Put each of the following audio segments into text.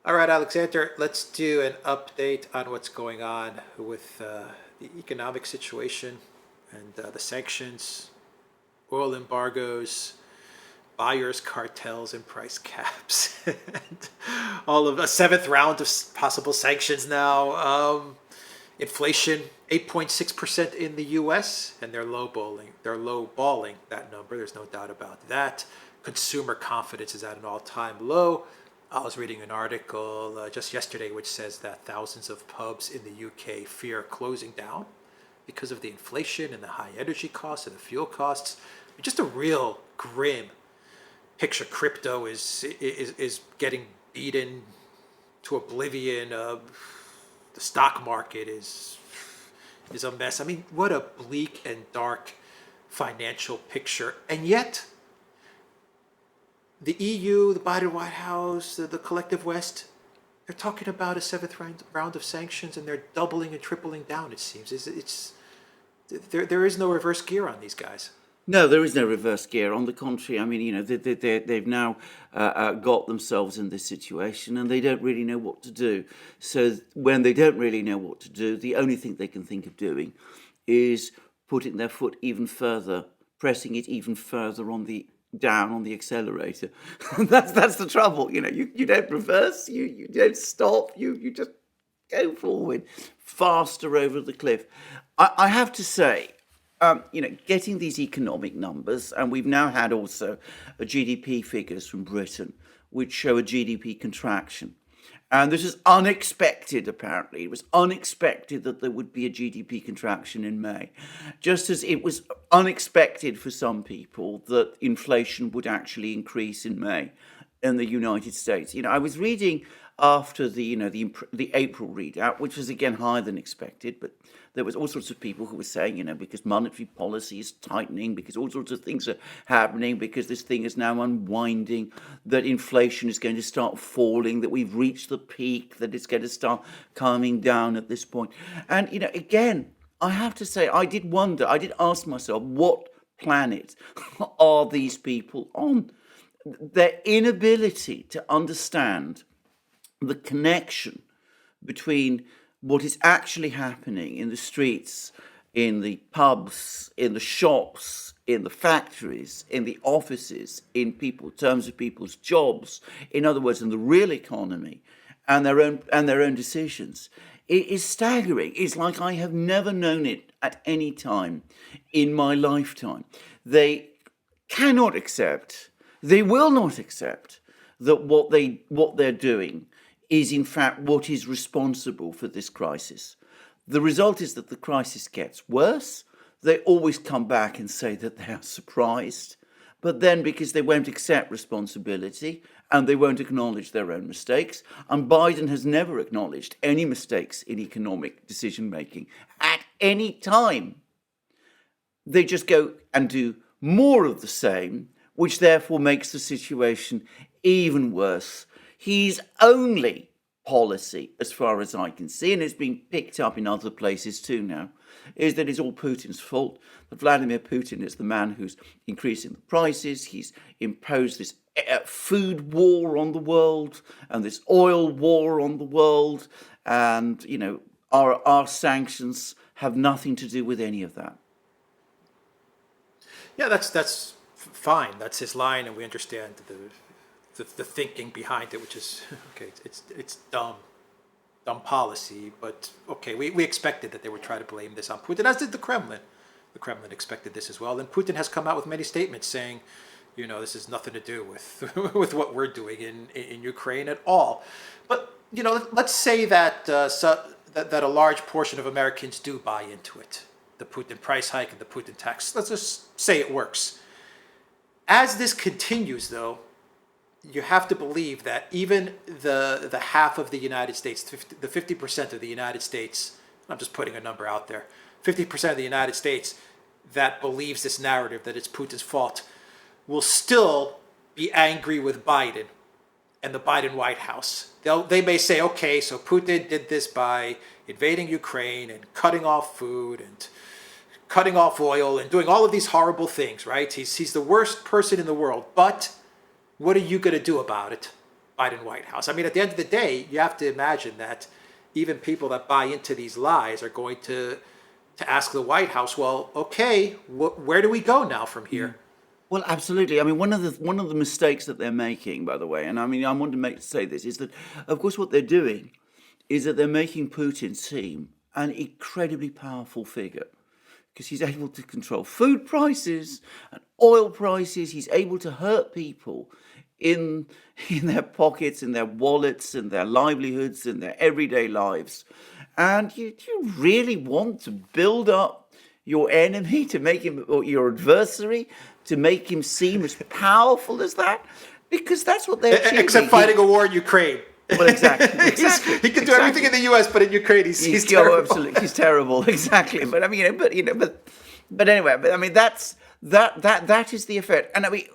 All right, Alexander, let's do an update on what's going on with the economic situation and the sanctions, oil embargoes, buyers cartels and price caps, and all of a seventh round of possible sanctions now. Inflation 8.6% in the U.S. and they're low balling that number. There's no doubt about that. Consumer confidence is at an all-time low. I was reading an article just yesterday which says that thousands of pubs in the UK fear closing down because of the inflation and the high energy costs and the fuel costs. Just a real grim picture. Crypto is getting beaten to oblivion. The stock market is a mess. I mean, what a bleak and dark financial picture. And yet, the EU, the Biden White House, the collective West, they're talking about a seventh round of sanctions, and they're doubling and tripling down. It seems there is no reverse gear on these guys. No, there is no reverse gear. On the contrary, I mean, they've now got themselves in this situation and they don't really know what to do. So when they don't really know what to do, the only thing they can think of doing is putting their foot even further, pressing it even further down on the accelerator. that's the trouble. You don't reverse, you don't stop, you just go forward faster over the cliff. I have to say, getting these economic numbers, and we've now had also a GDP figures from Britain, which show a GDP contraction. And this is unexpected, apparently. It was unexpected that there would be a GDP contraction in May, just as it was unexpected for some people that inflation would actually increase in May in the United States. I was reading after the April readout, which was again higher than expected, but there was all sorts of people who were saying, because monetary policy is tightening, because all sorts of things are happening, because this thing is now unwinding, that inflation is going to start falling, that we've reached the peak, that it's going to start calming down at this point. And, again, I have to say, I did ask myself, what planet are these people on? Their inability to understand the connection between what is actually happening in the streets, in the pubs, in the shops, in the factories, in the offices, in terms of people's jobs, in other words, in the real economy, and their own decisions. It is staggering. It's like I have never known it at any time in my lifetime. They cannot accept, they will not accept that what they're doing is in fact what is responsible for this crisis. The result is that the crisis gets worse. They always come back and say that they are surprised, but then because they won't accept responsibility and they won't acknowledge their own mistakes, and Biden has never acknowledged any mistakes in economic decision making at any time, they just go and do more of the same, which therefore makes the situation even worse. His only policy, as far as I can see, and it's been picked up in other places too now, is that it's all Putin's fault. That Vladimir Putin is the man who's increasing the prices. He's imposed this food war on the world and this oil war on the world. And, our sanctions have nothing to do with any of that. Yeah, that's fine. That's his line, and we understand the thinking behind it, which is okay. It's dumb policy, but okay. We expected that they would try to blame this on Putin, as did the Kremlin. The Kremlin expected this as well, and Putin has come out with many statements saying, this has nothing to do with with what we're doing in Ukraine at all. But let's say that that a large portion of Americans do buy into it, the Putin price hike and the Putin tax. Let's just say it works. As this continues, though, you have to believe that even the half of the United States, the 50% of the United States, I'm just putting a number out there, 50% of the United States that believes this narrative that it's Putin's fault will still be angry with Biden and the Biden White House. They may say, okay, so Putin did this by invading Ukraine and cutting off food and cutting off oil and doing all of these horrible things, right? He's the worst person in the world, but what are you going to do about it? Biden White House. I mean, at the end of the day, you have to imagine that even people that buy into these lies are going to ask the White House, well, okay, where do we go now from here? Well, absolutely. I mean, one of the mistakes that they're making, by the way, and I mean, I want to say this, is that, of course, what they're doing is that they're making Putin seem an incredibly powerful figure because he's able to control food prices and oil prices. He's able to hurt people in their pockets, in their wallets, in their livelihoods, in their everyday lives. And you really want to build up your enemy to make him, or your adversary, to make him seem as powerful as that? Because that's what they're achieving. Except fighting a war in Ukraine. Well, exactly. He can do everything in the U.S., but in Ukraine, he's terrible. Absolutely, he's terrible. Exactly. But I mean, but anyway. But I mean, that is the effect. And I mean,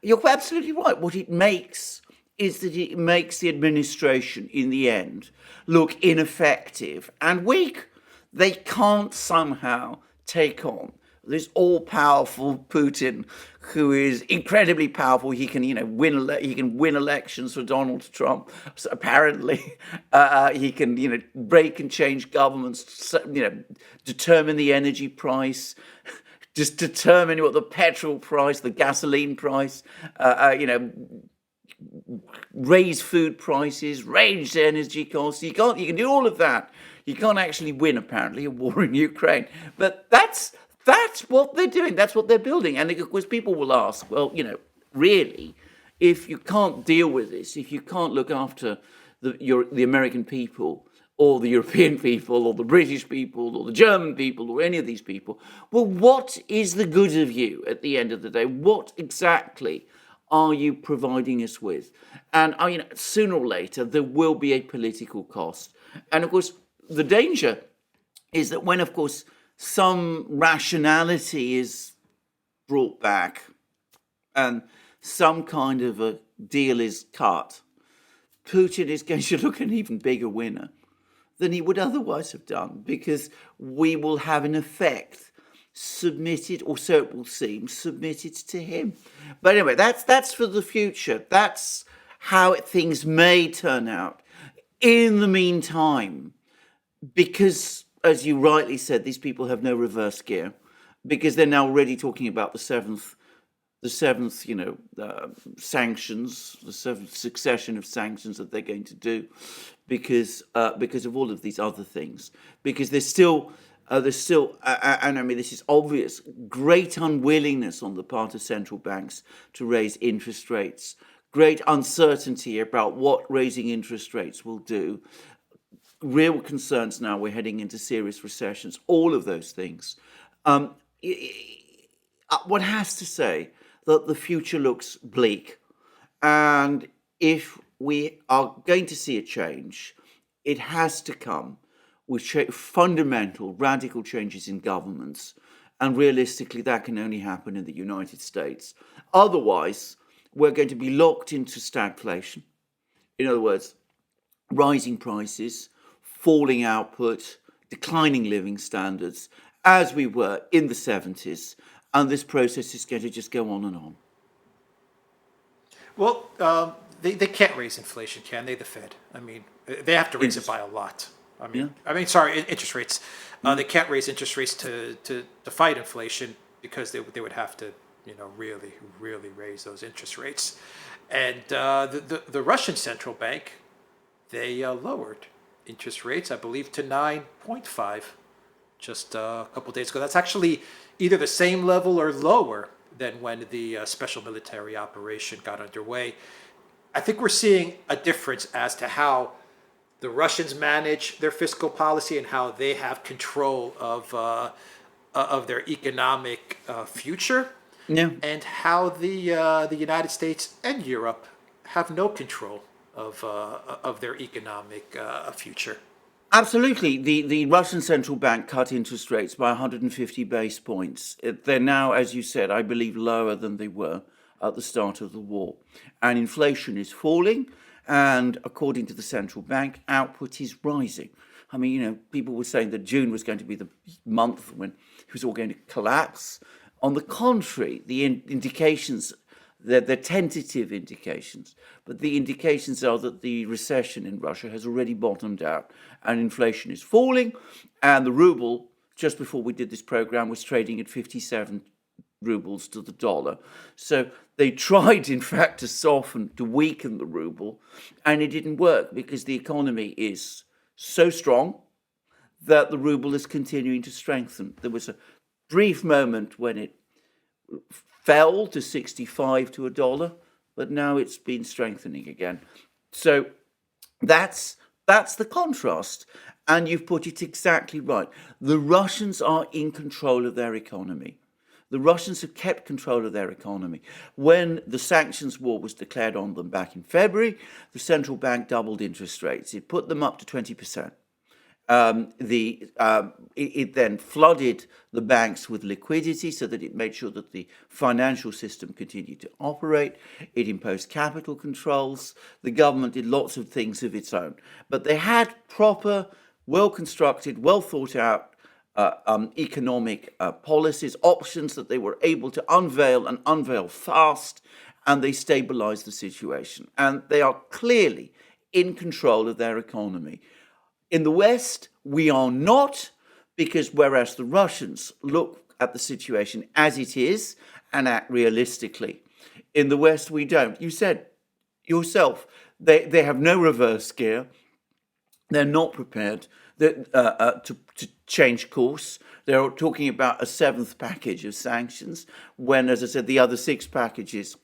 you're absolutely right. What it makes is that it makes the administration, in the end, look ineffective and weak. They can't somehow take on this all-powerful Putin, who is incredibly powerful. He can, win elections for Donald Trump. So apparently, he can, break and change governments. Determine the energy price, just determine what the petrol price, the gasoline price, raise food prices, raise energy costs. You can do all of that. You can't actually win, apparently, a war in Ukraine. But that's what they're doing. That's what they're building. And of course, people will ask, well, really, if you can't deal with this, if you can't look after the American people or the European people or the British people or the German people or any of these people, well, what is the good of you at the end of the day? What exactly are you providing us with? And sooner or later, there will be a political cost. And of course, the danger is that when, of course, some rationality is brought back and some kind of a deal is cut, Putin is going to look an even bigger winner than he would otherwise have done, because we will have in effect submitted, or so it will seem, submitted to him. But anyway, that's for the future. That's how things may turn out. In the meantime, because, as you rightly said, these people have no reverse gear, because they're now already talking about the seventh, sanctions, the seventh succession of sanctions that they're going to do, because of all of these other things. Because there's still, and I mean, this is obvious, great unwillingness on the part of central banks to raise interest rates, great uncertainty about what raising interest rates will do. Real concerns now, we're heading into serious recessions, all of those things. One has to say that the future looks bleak. And if we are going to see a change, it has to come with fundamental, radical changes in governments. And realistically, that can only happen in the United States. Otherwise, we're going to be locked into stagflation. In other words, rising prices, falling output, declining living standards, as we were in the 70s. And this process is going to just go on and on. Well, they can't raise inflation, can they, the Fed? I mean, they have to raise it by a lot. Interest rates. They can't raise interest rates to fight inflation, because they would have to, really, really raise those interest rates. And the Russian central bank, they lowered interest rates, I believe, to 9.5 just a couple of days ago. That's actually either the same level or lower than when the special military operation got underway. I think we're seeing a difference as to how the Russians manage their fiscal policy and how they have control of their economic future, and how the United States and Europe have no control of their economic future. Absolutely. The Russian central bank cut interest rates by 150 base points. They're now, as you said, I believe lower than they were at the start of the war. And inflation is falling. And according to the central bank, output is rising. I mean, people were saying that June was going to be the month when it was all going to collapse. On the contrary, the indications They're tentative indications, but the indications are that the recession in Russia has already bottomed out and inflation is falling, and the ruble, just before we did this program, was trading at 57 rubles to the dollar. So they tried, in fact, to weaken the ruble, and it didn't work because the economy is so strong that the ruble is continuing to strengthen. There was a brief moment when it fell to 65 to a dollar, but now it's been strengthening again. So that's the contrast. And you've put it exactly right. The Russians are in control of their economy. The Russians have kept control of their economy. When the sanctions war was declared on them back in February, the central bank doubled interest rates. It put them up to 20%. It then flooded the banks with liquidity so that it made sure that the financial system continued to operate. It imposed capital controls. The government did lots of things of its own. But they had proper, well-constructed, well-thought-out economic policies, options that they were able to unveil fast, and they stabilized the situation. And they are clearly in control of their economy. In the West, we are not, because whereas the Russians look at the situation as it is and act realistically, in the West we don't. You said yourself, they have no reverse gear. They're not prepared to change course. They're talking about a seventh package of sanctions when, as I said, the other six packages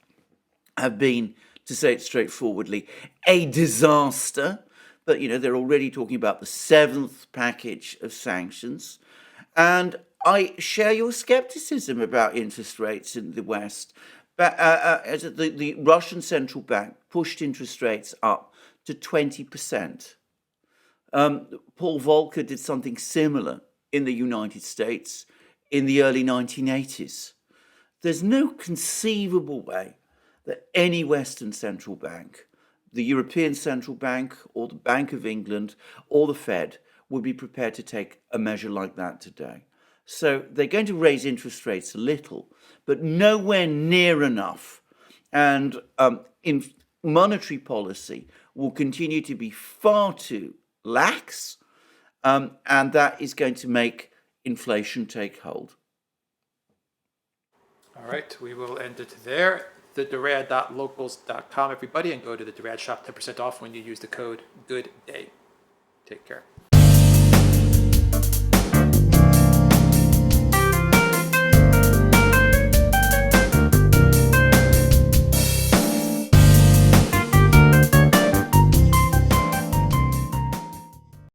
have been, to say it straightforwardly, a disaster. But, they're already talking about the seventh package of sanctions. And I share your skepticism about interest rates in the West. But the Russian central bank pushed interest rates up to 20%. Paul Volcker did something similar in the United States in the early 1980s. There's no conceivable way that any Western central bank, the European Central Bank or the Bank of England or the Fed, would be prepared to take a measure like that today. So they're going to raise interest rates a little, but nowhere near enough. And in monetary policy will continue to be far too lax, and that is going to make inflation take hold. All right, we will end it there. TheDurad.locals.com, everybody, and go to the Durad shop, 10% off when you use the code GOODDAY. Take care.